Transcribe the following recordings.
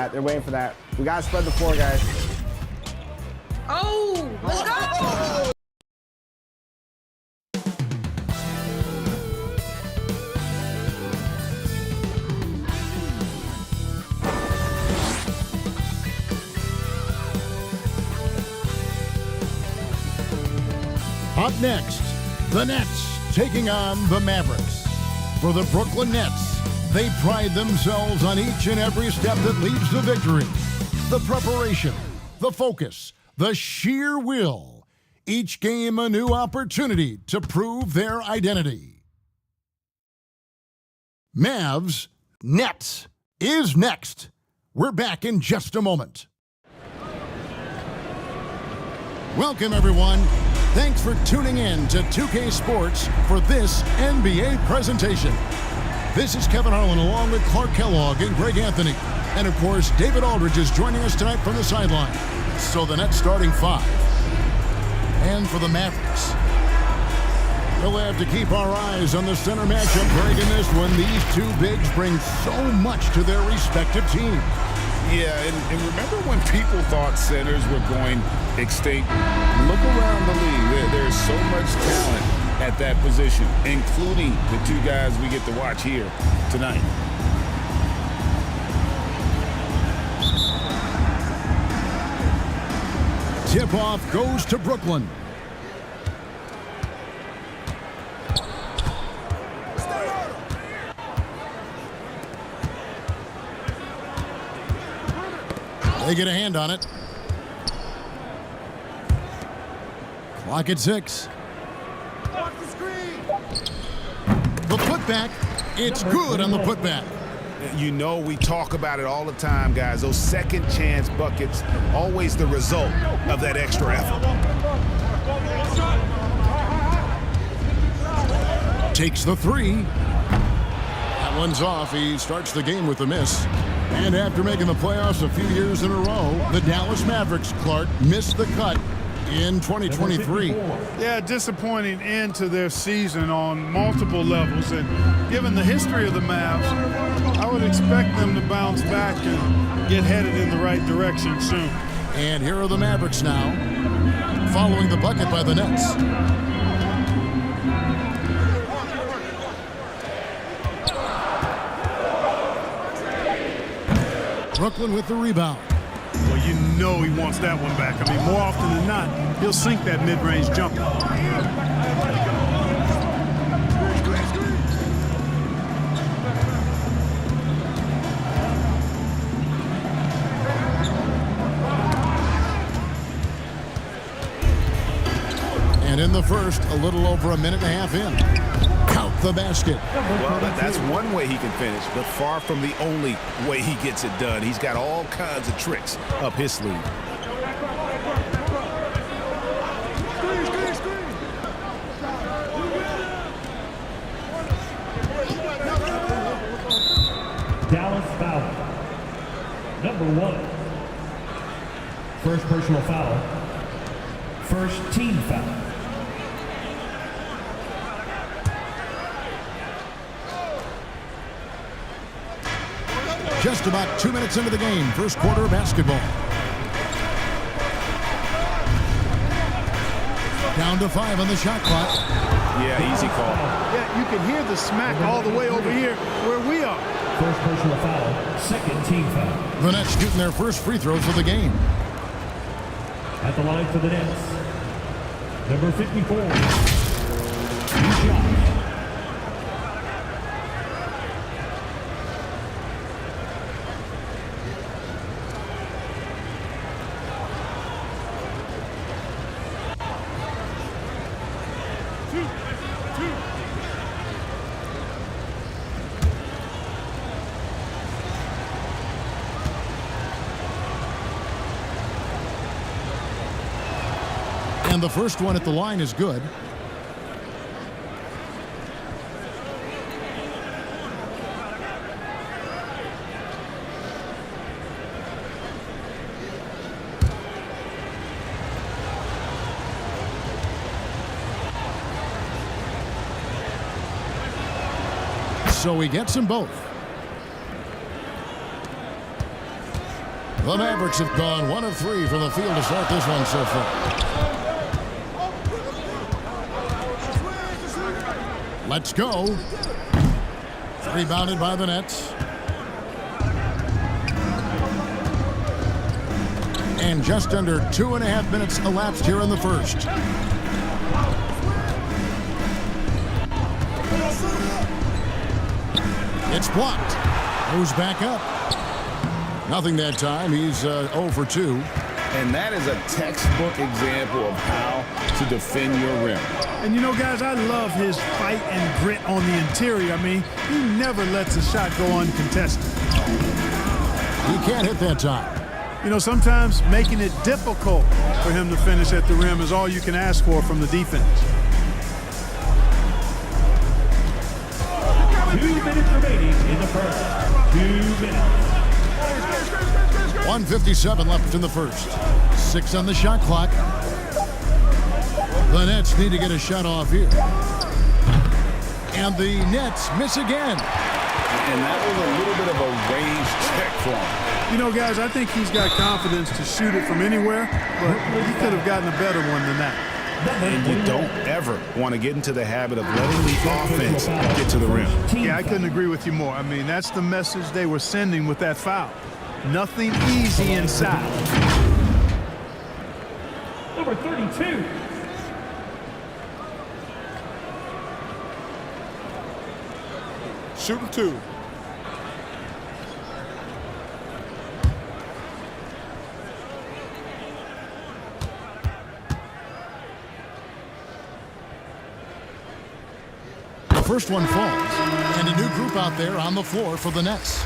that. They're waiting for that. We gotta spread the floor, guys. Oh, let's go! Up next, the Nets taking on the Mavericks. For the Brooklyn Nets, they pride themselves on each and every step that leads to victory. The preparation, the focus, the sheer will. Each game a new opportunity to prove their identity. Mavs, Nets is next. We're back in just a moment. Welcome, everyone. Thanks for tuning in to 2K Sports for this NBA presentation. This is Kevin Harlan along with Clark Kellogg and Greg Anthony. And of course, David Aldridge is joining us tonight from the sideline. So the Nets starting five. And for the Mavericks, we'll have to keep our eyes on the center matchup. Greg, in this one, these two bigs bring so much to their respective teams. Yeah, and remember when people thought centers were going extinct? Look around the league. There's so much talent at that position, including the two guys we get to watch here tonight. Tip-off goes to Brooklyn. They get a hand on it. Clock at 6. The putback. It's good on the putback. You know, we talk about it all the time, guys. Those second chance buckets, always the result of that extra effort. Takes the three. That one's off. He starts the game with a miss. And after making the playoffs a few years in a row, the Dallas Mavericks, Clark, missed the cut in 2023. Yeah, disappointing end to their season on multiple levels. And given the history of the Mavs, I would expect them to bounce back and get headed in the right direction soon. And here are the Mavericks now, following the bucket by the Nets. Brooklyn with the rebound. Well, you know he wants that one back. I mean, more often than not, he'll sink that mid-range jumper. And in the first, a little over a minute and a half in. Count the basket. Well, that's one way he can finish, but far from the only way he gets it done. He's got all kinds of tricks up his sleeve. Dallas foul. Number 1. First personal foul. First team foul. Just about 2 minutes into the game, first quarter of basketball. Down to 5 on the shot clock. Yeah, easy call. Yeah, you can hear the smack all the way over here where we are. First personal foul. Second team foul. The Nets shooting their first free throws of the game. At the line for the Nets, number 54. Two shots. And the first one at the line is good. So he gets them both. The Mavericks have gone 1 of 3 from the field to start this one so far. Let's go. Rebounded by the Nets. And just under 2.5 minutes elapsed here in the first. It's blocked. Goes back up. Nothing that time. He's 0 for 2. And that is a textbook example of how to defend your rim. And you know, guys, I love his fight and grit on the interior. I mean, he never lets a shot go uncontested. He can't hit that time. You know, sometimes making it difficult for him to finish at the rim is all you can ask for from the defense. 2 minutes remaining in the first. 2 minutes. 1:57 left in the first. 6 on the shot clock. The Nets need to get a shot off here. And the Nets miss again. And that was a little bit of a range check for him. You know, guys, I think he's got confidence to shoot it from anywhere, but he could have gotten a better one than that. And you don't ever want to get into the habit of letting the offense get to the rim. Yeah, I couldn't agree with you more. I mean, that's the message they were sending with that foul. Nothing easy inside. Number 32. Shooting 2. The first one falls, and a new group out there on the floor for the Nets.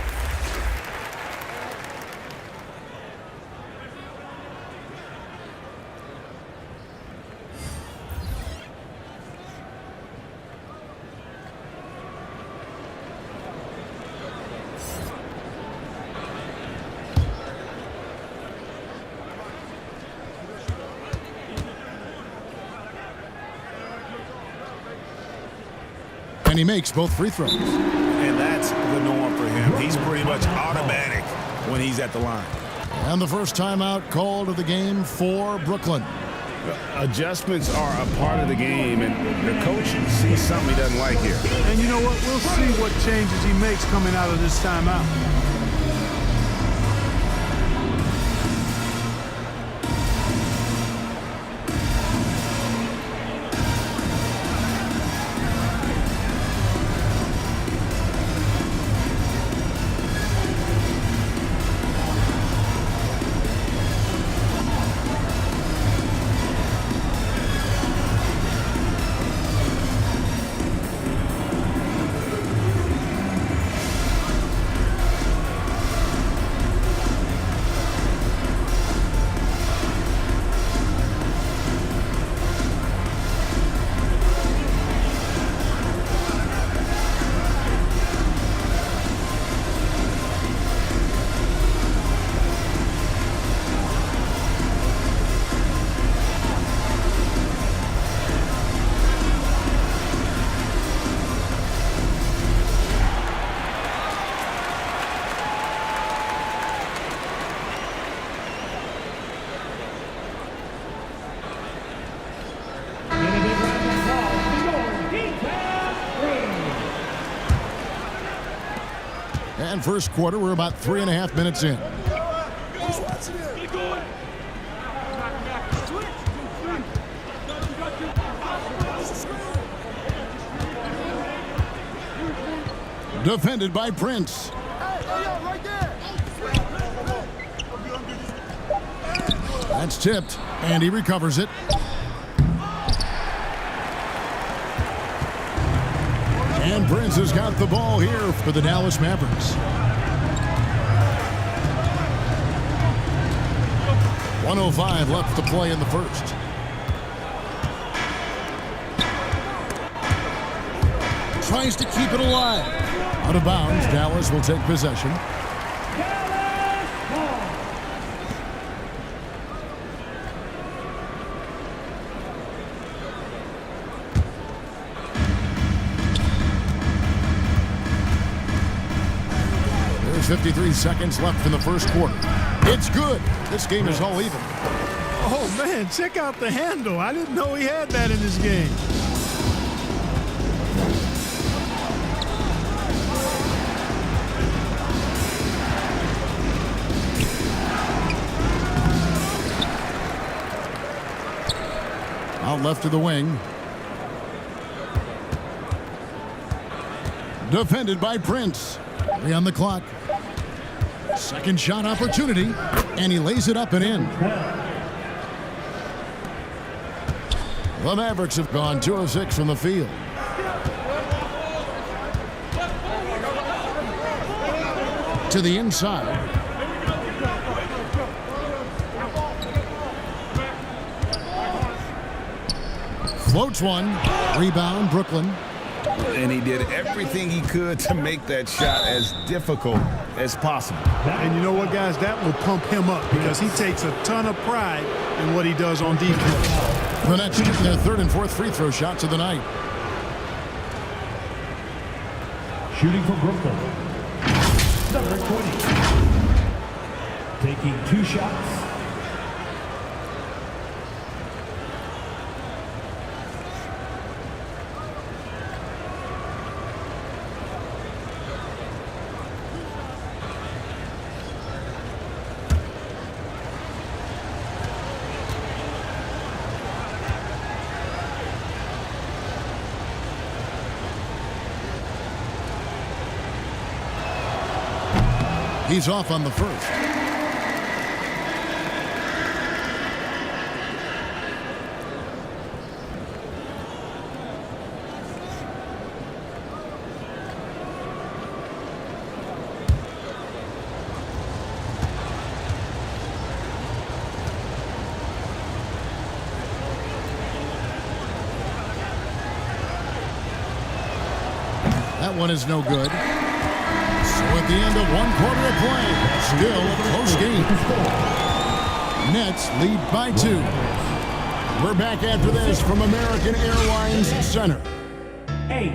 And he makes both free throws. And that's the norm for him. He's pretty much automatic when he's at the line. And the first timeout called of the game for Brooklyn. Adjustments are a part of the game, and the coach sees something he doesn't like here. And you know what? We'll see what changes he makes coming out of this timeout. And first quarter, we're about 3.5 minutes in. Defended by Prince. That's tipped, and he recovers it. And Prince has got the ball here for the Dallas Mavericks. 1:05 left to play in the first. Tries to keep it alive. Out of bounds, Dallas will take possession. There's 53 seconds left in the first quarter. It's good. This game is all even. Oh, man, check out the handle. I didn't know he had that in his game. Out left to the wing. Defended by Prince. 3 on the clock. Second shot opportunity, and he lays it up and in. The Mavericks have gone 2 of 6 from the field. To the inside. Floats one. Rebound, Brooklyn. And he did everything he could to make that shot as difficult as possible. And you know what, guys? That will pump him up because he takes a ton of pride in what he does on defense. The Nets shooting their 3rd and 4th free throw shots of the night. Shooting for Brooklyn, number 20. Taking 2 shots. He's off on the first. That one is no good. So at the end of 1 quarter of play, still a close game. Nets lead by 2. We're back after this from American Airlines Center. 8.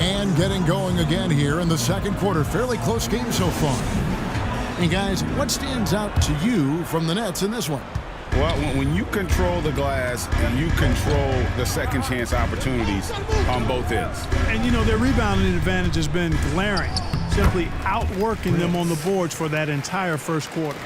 And getting going again here in the second quarter. Fairly close game so far. And guys, what stands out to you from the Nets in this one? Well, when you control the glass and you control the second chance opportunities on both ends. And, you know, their rebounding advantage has been glaring, simply outworking them on the boards for that entire first quarter.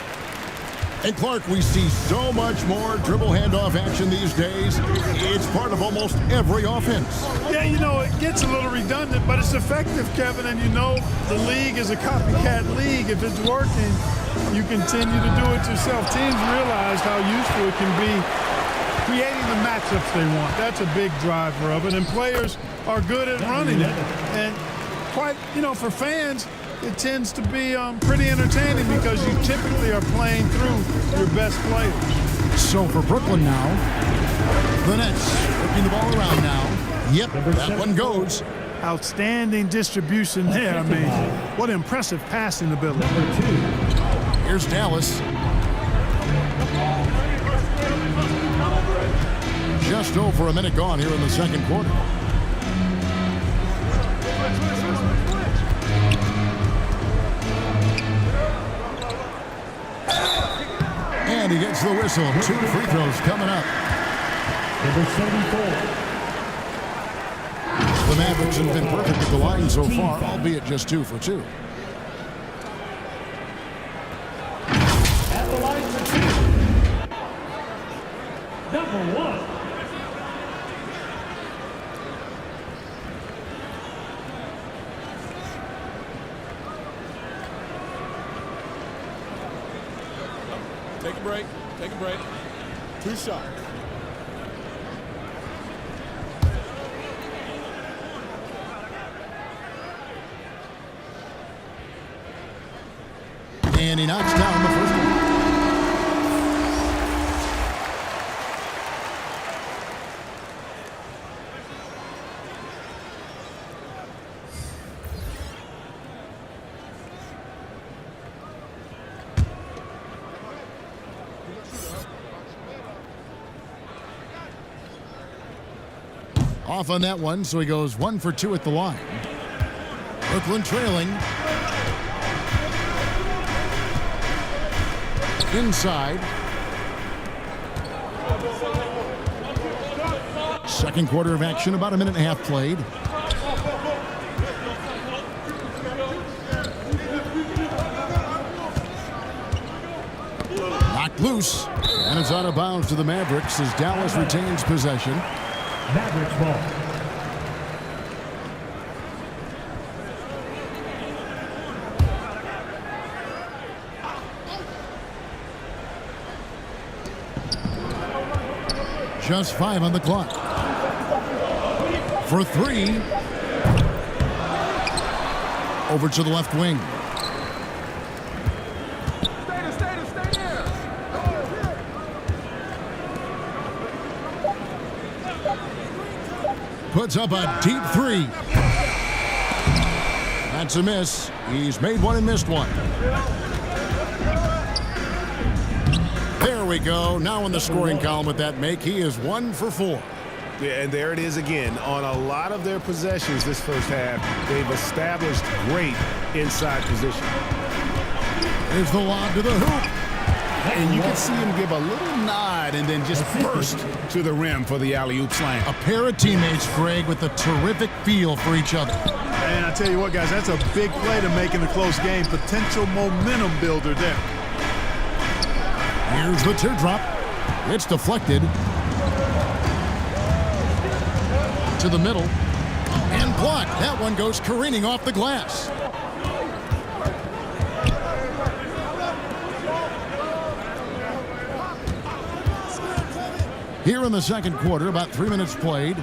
And Clark, we see so much more dribble handoff action these days. It's part of almost every offense. Yeah, you know, it gets a little redundant, but it's effective, Kevin. And you know, the league is a copycat league. If it's working, you continue to do it yourself. Teams realize how useful it can be creating the matchups they want. That's a big driver of it. And players are good at running it. And quite, you know, for fans, it tends to be pretty entertaining because you typically are playing through your best players. So for Brooklyn now, the Nets working the ball around now. Yep, that one goes. Outstanding distribution there. I mean, what impressive passing ability. Here's Dallas. Just over a minute gone here in the second quarter. And he gets the whistle. 2 free throws coming up. Number 74. The Mavericks have been perfect at the line so far, albeit just 2 for 2. At the line for 2. Number 1. Take a break. Take a break. 2 shots. And he knocks down the first one. Off on that one, so he goes 1 for 2 at the line. Brooklyn trailing. Inside. Second quarter of action, about a minute and a half played. Knocked loose, and it's out of bounds to the Mavericks as Dallas retains possession. Mavericks ball. Just 5 on the clock. For 3. Over to the left wing. Puts up a deep 3. That's a miss. He's made one and missed one. There we go. Now in the scoring column with that make, he is 1 for 4. Yeah, and there it is again. On a lot of their possessions this first half, they've established great inside position. Here's the lob to the hoop. And you can see him give a little nod and then just burst to the rim for the alley-oop slam. A pair of teammates, Greg, with a terrific feel for each other. And I tell you what, guys, that's a big play to make in a close game. Potential momentum builder there. Here's the teardrop. It's deflected. To the middle. And blocked. That one goes careening off the glass. Here in the second quarter, about 3 minutes played.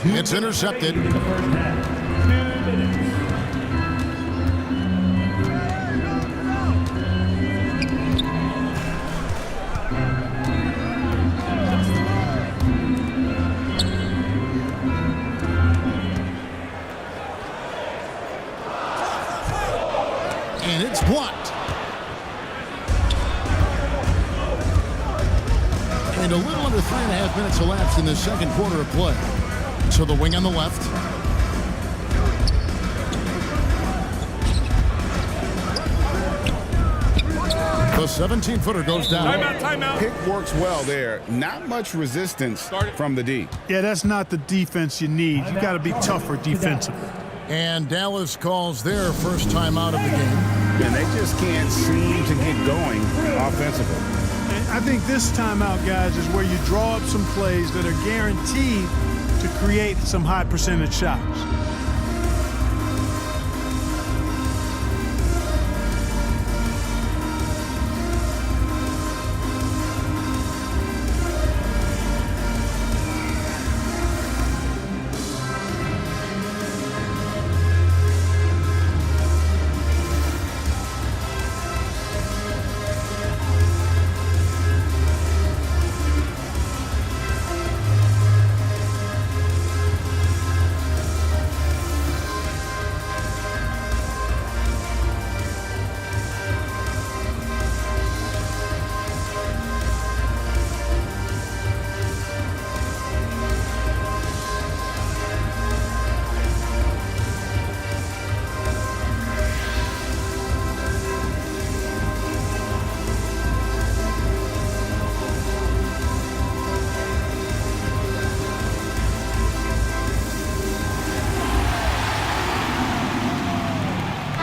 It's intercepted. In the first half. 2 minutes. And it's blocked. And a little under 3.5 minutes elapsed in the second quarter of play. So the wing on the left. The 17-footer goes down. Timeout. Pick works well there. Not much resistance from the D. Yeah, that's not the defense you need. You got to be tougher defensively. And Dallas calls their first time out of the game. And they just can't seem to get going offensively. And I think this timeout, guys, is where you draw up some plays that are guaranteed to create some high percentage shots.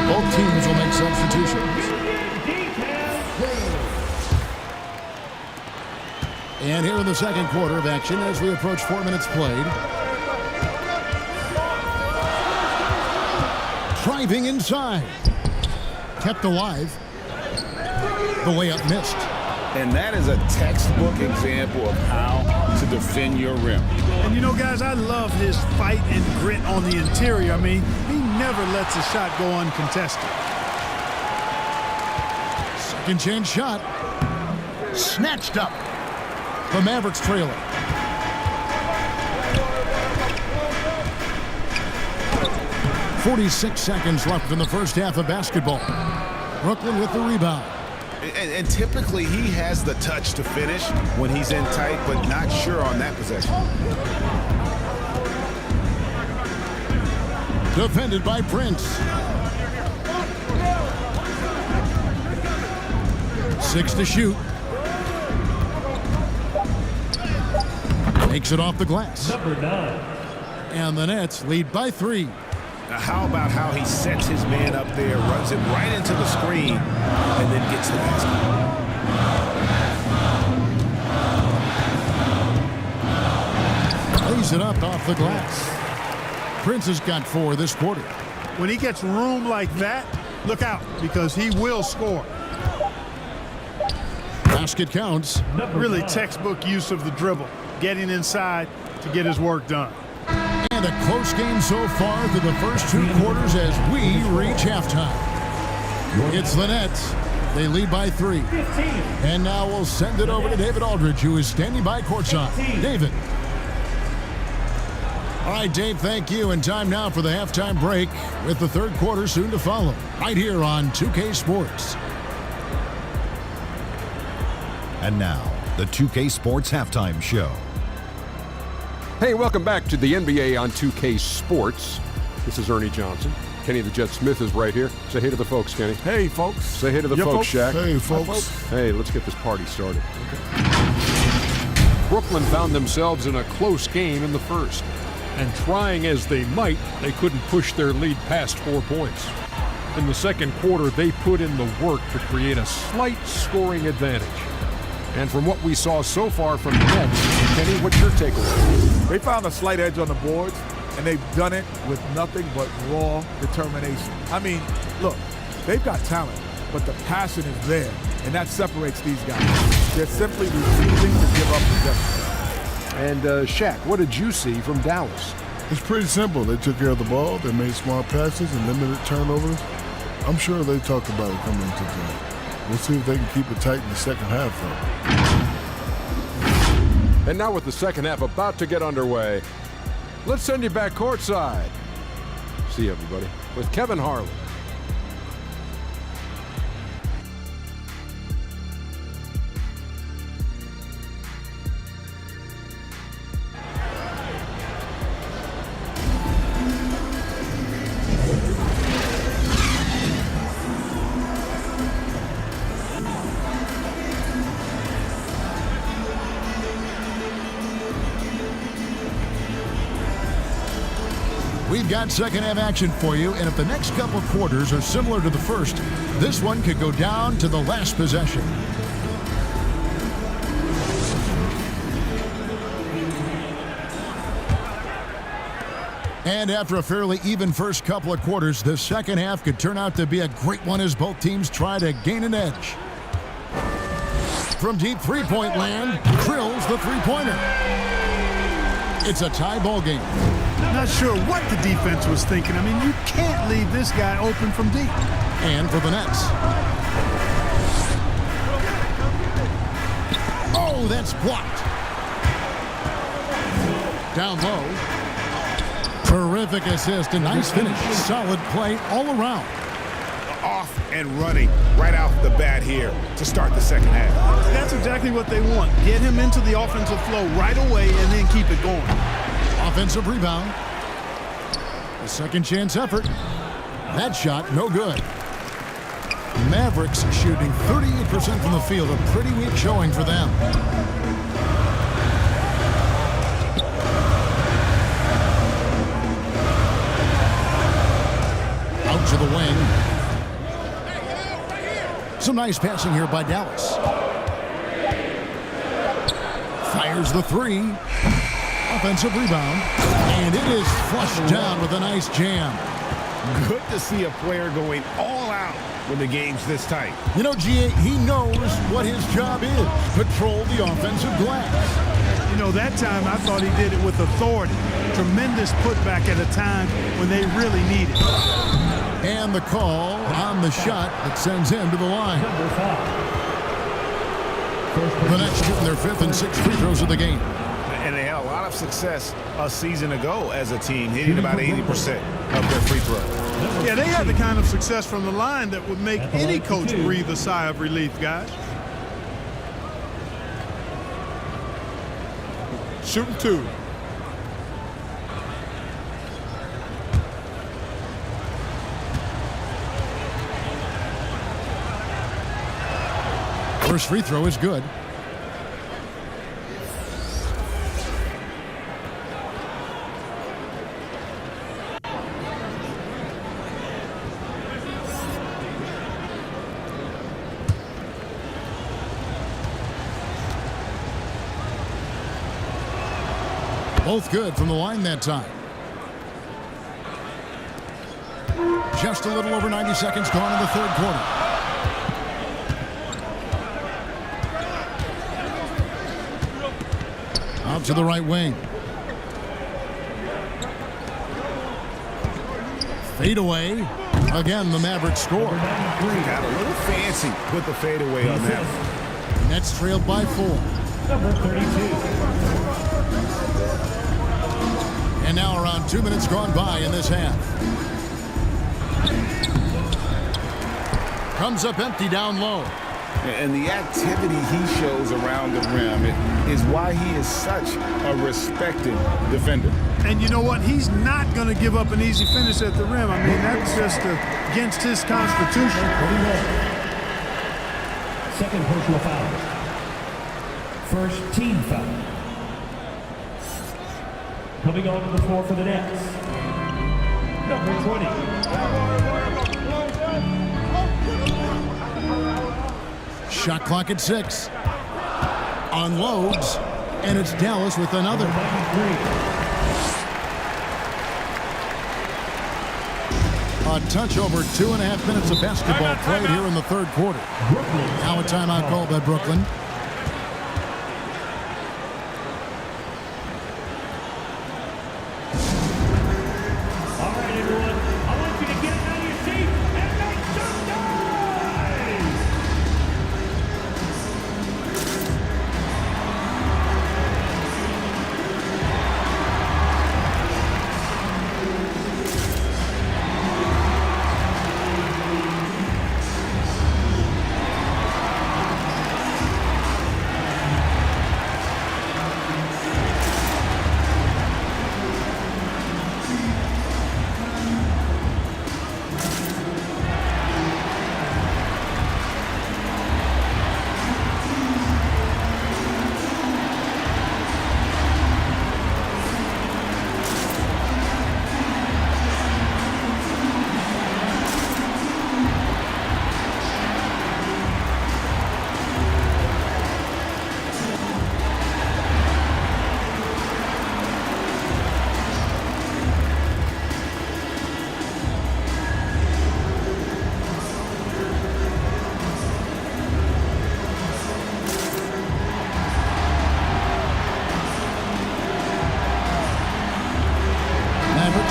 Both teams will make substitutions. And here in the second quarter of action as we approach 4 minutes played. Driving inside. Kept alive. The layup missed. And that is a textbook example of how to defend your rim. And, you know, guys, I love his fight and grit on the interior. I mean, he never lets a shot go uncontested. Second chance shot. Snatched up. The Mavericks trailing. .46 seconds left in the first half of basketball. Brooklyn with the rebound. And typically he has the touch to finish when he's in tight, but not sure on that possession. Defended by Prince. 6 to shoot. Takes it off the glass. Number 9. And the Nets lead by 3. Now how about how he sets his man up there, runs him right into the screen, and then gets the basket. Lays it up off the glass. Prince has got 4 this quarter. When he gets room like that, look out, because he will score. Basket counts. Really textbook use of the dribble, getting inside to get his work done. And a close game so far through the first 2 quarters as we reach halftime. It's the Nets. They lead by 3. And now we'll send it over to David Aldridge, who is standing by courtside. David. All right, Dave, thank you. And time now for the halftime break with the third quarter soon to follow. Right here on 2K Sports. And now, the 2K Sports Halftime Show. Hey, welcome back to the NBA on 2K Sports. This is Ernie Johnson. Kenny the Jet Smith is right here. Say hey to the folks, Kenny. Hey, folks. Say hey to the folks, Shaq. Hey, folks. Hey, let's get this party started. Okay. Brooklyn found themselves in a close game in the first. And trying as they might, they couldn't push their lead past 4 points. In the second quarter, they put in the work to create a slight scoring advantage. And from what we saw so far from the Nets, Kenny, what's your takeaway? They found a slight edge on the boards, and they've done it with nothing but raw determination. I mean, look, they've got talent, but the passion is there, and that separates these guys. They're simply refusing to give up possession. And Shaq, what did you see from Dallas? It's pretty simple. They took care of the ball. They made smart passes and limited turnovers. I'm sure they talked about it coming into tonight. We'll see if they can keep it tight in the second half, though. And now with the second half about to get underway, let's send you back courtside. See you, everybody, with Kevin Harlan. We've got second half action for you, and if the next couple of quarters are similar to the first, this one could go down to the last possession. And after a fairly even first couple of quarters, the second half could turn out to be a great one as both teams try to gain an edge. From deep three-point land, drills the three-pointer. It's a tie ball game. Not sure what the defense was thinking. I mean, you can't leave this guy open from deep. And for the Nets. Oh, that's blocked. Down low. Terrific assist, a nice finish. Solid play all around. Off and running right off the bat here to start the second half. That's exactly what they want. Get him into the offensive flow right away and then keep it going. Offensive rebound. A second chance effort. That shot, no good. Mavericks shooting 38% from the field. A pretty weak showing for them. Out to the wing. Some nice passing here by Dallas. Fires the three. Offensive rebound. And it is flushed down with a nice jam. Good to see a player going all out when the game's this tight. You know, G.A., he knows what his job is. Patrol the offensive glass. You know, that time I thought he did it with authority. Tremendous putback at a time when they really need it. And the call on the shot that sends him to the line. The Nets shooting their fifth and sixth free throws of the game. And they a lot of success a season ago as a team, hitting about 80% of their free throws. Yeah, they had the kind of success from the line that would make any coach breathe a sigh of relief, guys. Shooting 2. First free throw is good. Both good from the line that time. Just a little over 90 seconds gone in the third quarter. Out to the right wing. Fade away. Again, the Mavericks score. Got a little fancy with the fadeaway on that. Nets trailed by 4. Number 32. And now around 2 minutes gone by in this half. Comes up empty down low. And the activity he shows around the rim is why he is such a respected defender. And you know what? He's not going to give up an easy finish at the rim. I mean, that's just against his constitution. Second personal foul. First team foul. Coming onto the floor for the Nets. Number 20. Shot clock at 6. Unloads, and it's Dallas with another. A touch over 2.5 minutes of basketball played here in the third quarter. Now a timeout called by Brooklyn.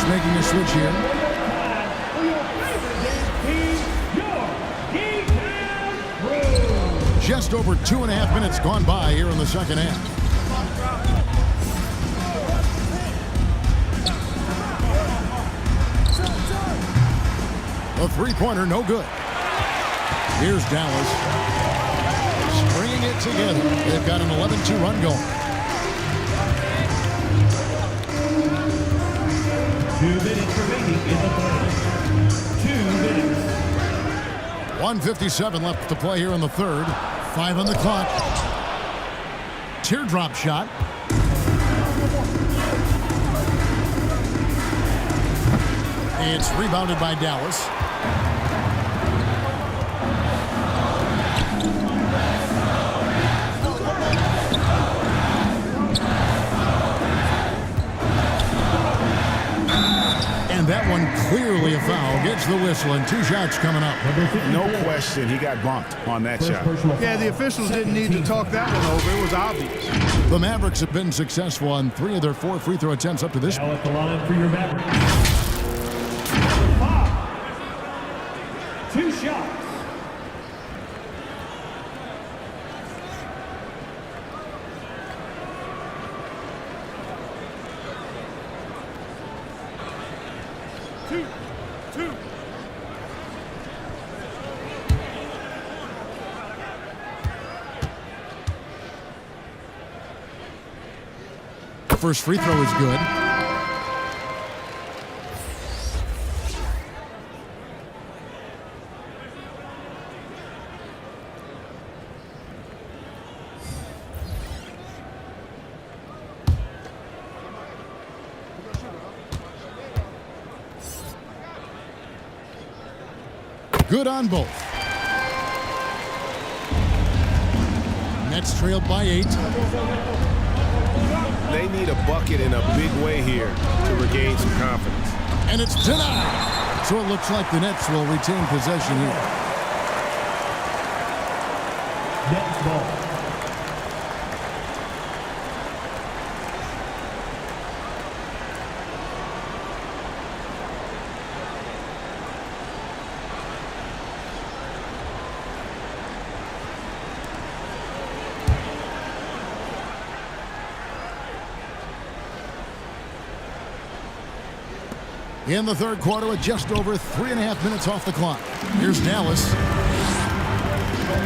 Making a switch here. Just over 2.5 minutes gone by here in the second half. A three-pointer, no good. Here's Dallas. Stringing it together. They've got an 11-2 run going. 2 minutes remaining in the third. 2 minutes. 1:57 left to play here in the third. 5 on the clock. Teardrop shot. It's rebounded by Dallas. And that one clearly a foul. Gets the whistle and 2 shots coming up. No question, he got bumped on that shot. Yeah, the officials didn't need to talk that one over. It was obvious. The Mavericks have been successful on 3 of their 4 free throw attempts up to this point. Now at the line for your Mavericks. 2 shots. The first free throw is good. Good on both. Nets trailed by 8. They need a bucket in a big way here to regain some confidence. And it's denied. So it looks like the Nets will retain possession here. Nets ball. In the third quarter with just over 3.5 minutes off the clock. Here's Dallas.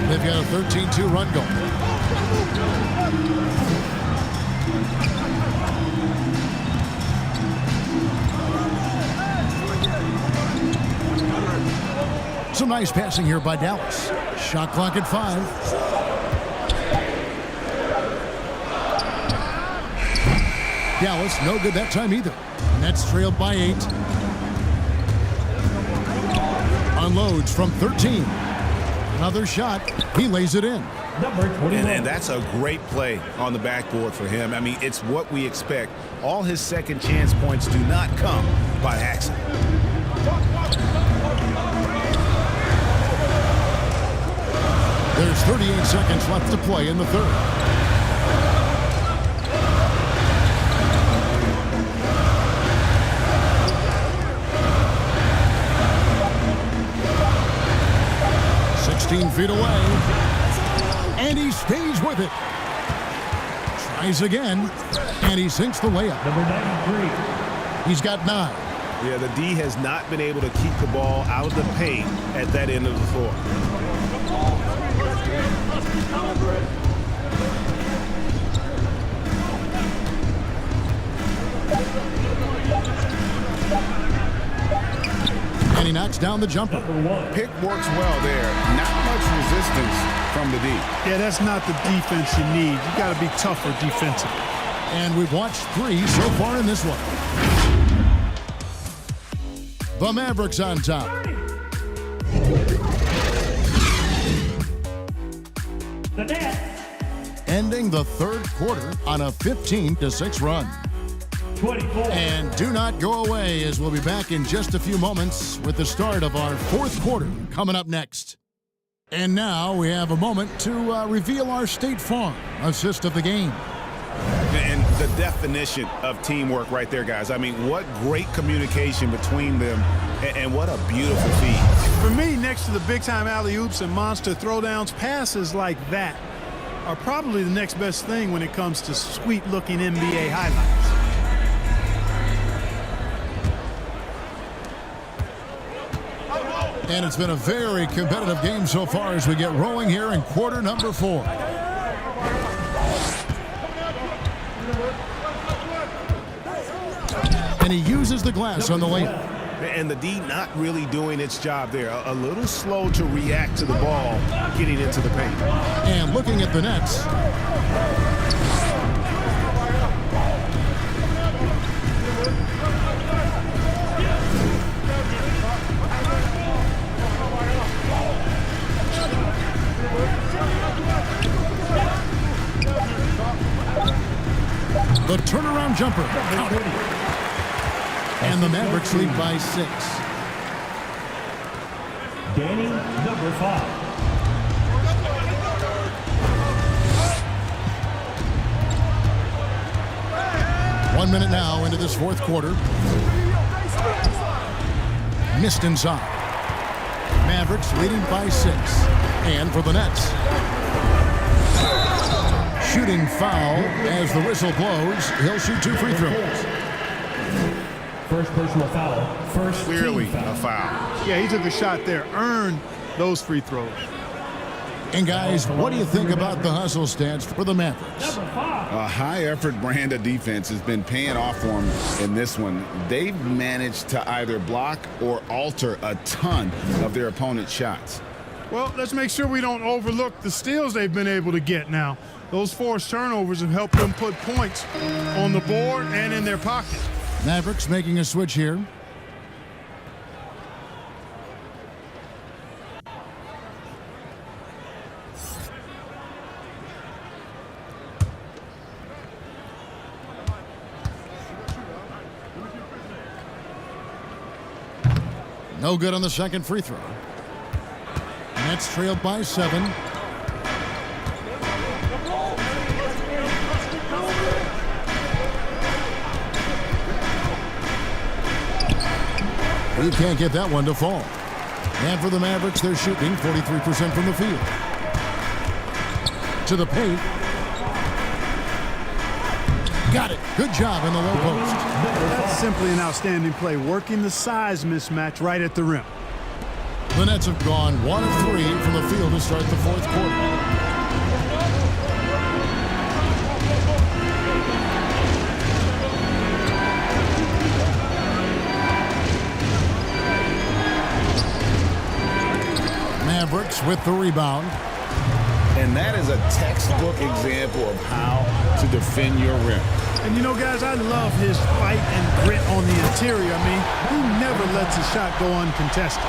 They've got a 13-2 run going. Some nice passing here by Dallas. Shot clock at 5. Dallas, no good that time either. Nets trailed by 8. Unloads from 13. Another shot. He lays it in. Number 21. And that's a great play on the backboard for him. I mean, it's what we expect. All his second chance points do not come by accident. There's 38 seconds left to play in the third. Feet away, and he stays with it. Tries again, and he sinks the layup. Number 93. He's got 9. Yeah, the D has not been able to keep the ball out of the paint at that end of the floor. And he knocks down the jumper. Pick works well there. Not much resistance from the D. Yeah, that's not the defense you need. You got to be tougher defensively. And we've watched 3 so far in this one. The Mavericks on top. The Nets. Ending the third quarter on a 15-6 run. 24. And do not go away, as we'll be back in just a few moments with the start of our fourth quarter coming up next. And now we have a moment to reveal our State Farm assist of the game. And the definition of teamwork right there, guys. I mean, what great communication between them, and what a beautiful feat. For me, next to the big-time alley-oops and monster throwdowns, passes like that are probably the next best thing when it comes to sweet-looking NBA highlights. And it's been a very competitive game so far as we get rolling here in quarter number 4. And he uses the glass on the layup. And the D not really doing its job there. A little slow to react to the ball getting into the paint. And looking at the Nets. The turnaround jumper. And the Mavericks lead by 6. Danny, number 5. One minute now into this fourth quarter. Missed inside. Mavericks leading by 6. And for the Nets. Shooting foul as the whistle blows. He'll shoot 2 free throws. First personal foul. First Clearly team foul. a foul. Yeah, he took a shot there, earned those free throws. And guys, what do you think about the hustle stats for the Mavericks? A high-effort brand of defense has been paying off for them in this one. They've managed to either block or alter a ton of their opponent's shots. Well, let's make sure we don't overlook the steals they've been able to get now. Those forced turnovers have helped them put points on the board and in their pocket. Mavericks making a switch here. No good on the second free throw. Nets trailed by 7. He can't get that one to fall. And for the Mavericks, they're shooting 43% from the field. To the paint. Got it. Good job in the low post. That's simply an outstanding play, working the size mismatch right at the rim. The Nets have gone 1 of 3 from the field to start the fourth quarter. Mavericks with the rebound. And that is a textbook example of how to defend your rim. And you know, guys, I love his fight and grit on the interior. I mean, he never lets a shot go uncontested.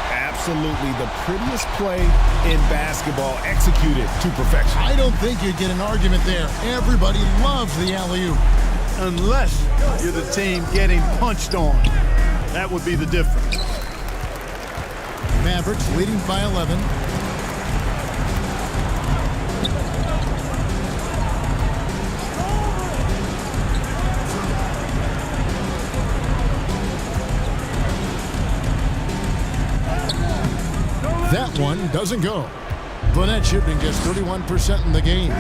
Absolutely the prettiest play in basketball, executed to perfection. I don't think you'd get an argument there. Everybody loves the alley-oop. Unless you're the team getting punched on. That would be the difference. Mavericks leading by 11. That one doesn't go. The net shooting just 31% in the game.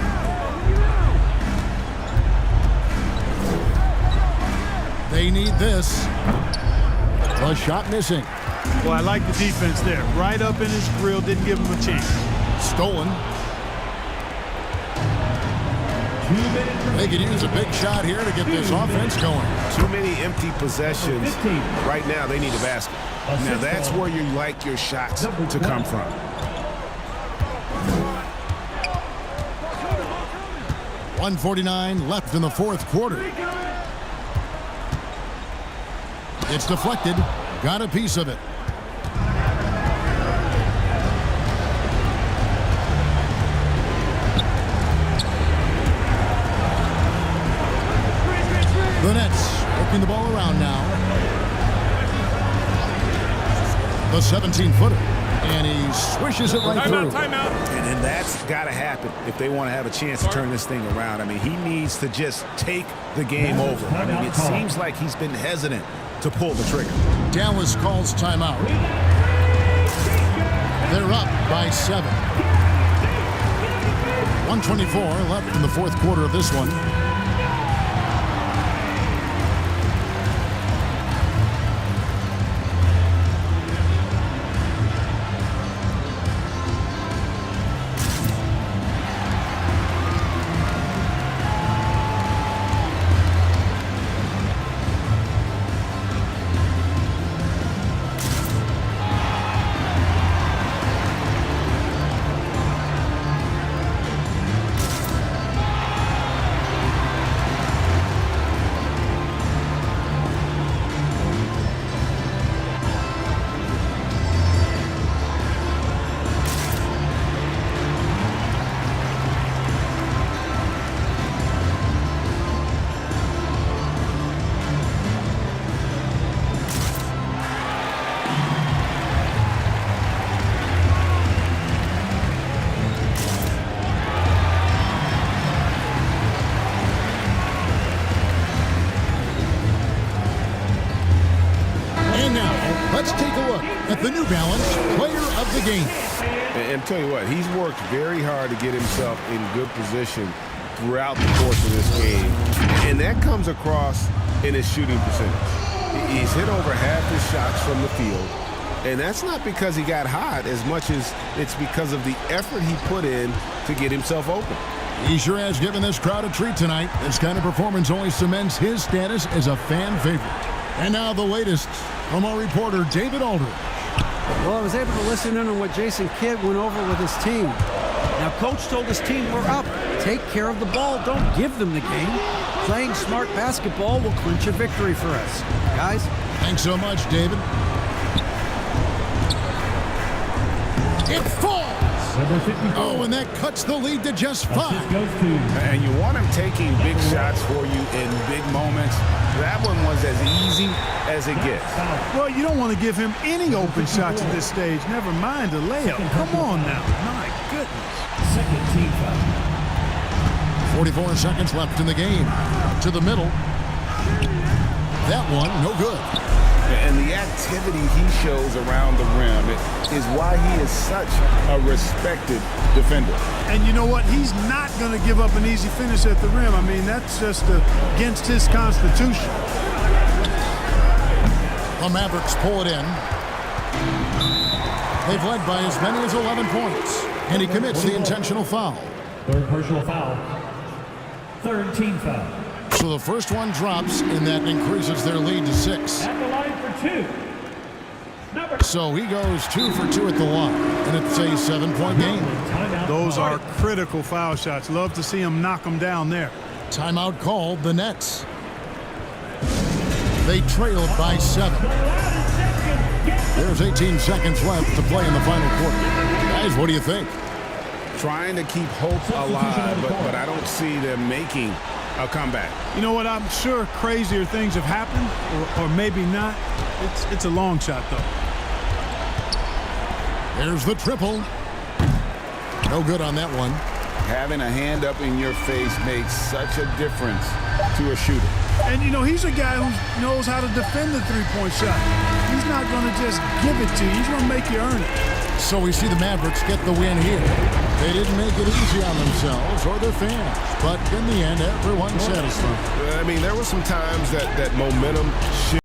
They need this. A shot missing. Well, I like the defense there. Right up in his grill, didn't give him a chance. Stolen. They could use a big shot here to get this offense going. Too many empty possessions. Right now, they need a basket. Now, that's where you like your shots to come from. .149 left in the fourth quarter. It's deflected. Got a piece of it. The Nets working the ball around now. The 17-footer. And he swishes it right through. Timeout. And that's got to happen if they want to have a chance to turn this thing around. I mean, he needs to just take the game over. I mean, it seems like he's been hesitant to pull the trigger. Dallas calls timeout. They're up by 7. 124 left in the fourth quarter of this one. Let's take a look at the New Balance Player of the Game. And tell you what, he's worked very hard to get himself in good position throughout the course of this game. And that comes across in his shooting percentage. He's hit over half his shots from the field. And that's not because he got hot as much as it's because of the effort he put in to get himself open. He sure has given this crowd a treat tonight. This kind of performance only cements his status as a fan favorite. And now the latest from our reporter, David Aldridge. Well, I was able to listen in on what Jason Kidd went over with his team. Now, Coach told his team, we're up. Take care of the ball. Don't give them the game. Playing smart basketball will clinch a victory for us. Guys? Thanks so much, David. It falls! Oh, and that cuts the lead to just 5. And you want him taking big shots for you in big moments. That one was as easy as it gets. Well, you don't want to give him any open shots at this stage. Never mind a layup. Come on now. My goodness. Second team foul. 44 seconds left in the game. To the middle. That one, no good. And the activity he shows around the rim is why he is such a respected defender. And you know what? He's not going to give up an easy finish at the rim. I mean, that's just against his constitution. The Mavericks pull it in. They've led by as many as 11 points. And he commits the intentional foul. Third personal foul. Third team foul. So the first one drops, and that increases their lead to 6. At the line for 2. So he goes 2 for 2 at the line, and it's a 7-point game. Those are critical foul shots. Love to see him knock them down there. Timeout called, the Nets. They trailed by 7. There's 18 seconds left to play in the final quarter. Guys, what do you think? Trying to keep hope alive, but I don't see them making a comeback. You know what? I'm sure crazier things have happened, or maybe not. It's a long shot, though. There's the triple. No good on that one. Having a hand up in your face makes such a difference to a shooter. And, you know, he's a guy who knows how to defend the three-point shot. He's not going to just give it to you. He's going to make you earn it. So we see the Mavericks get the win here. They didn't make it easy on themselves or their fans, but in the end, everyone's satisfied. I mean, there were some times that momentum shifted.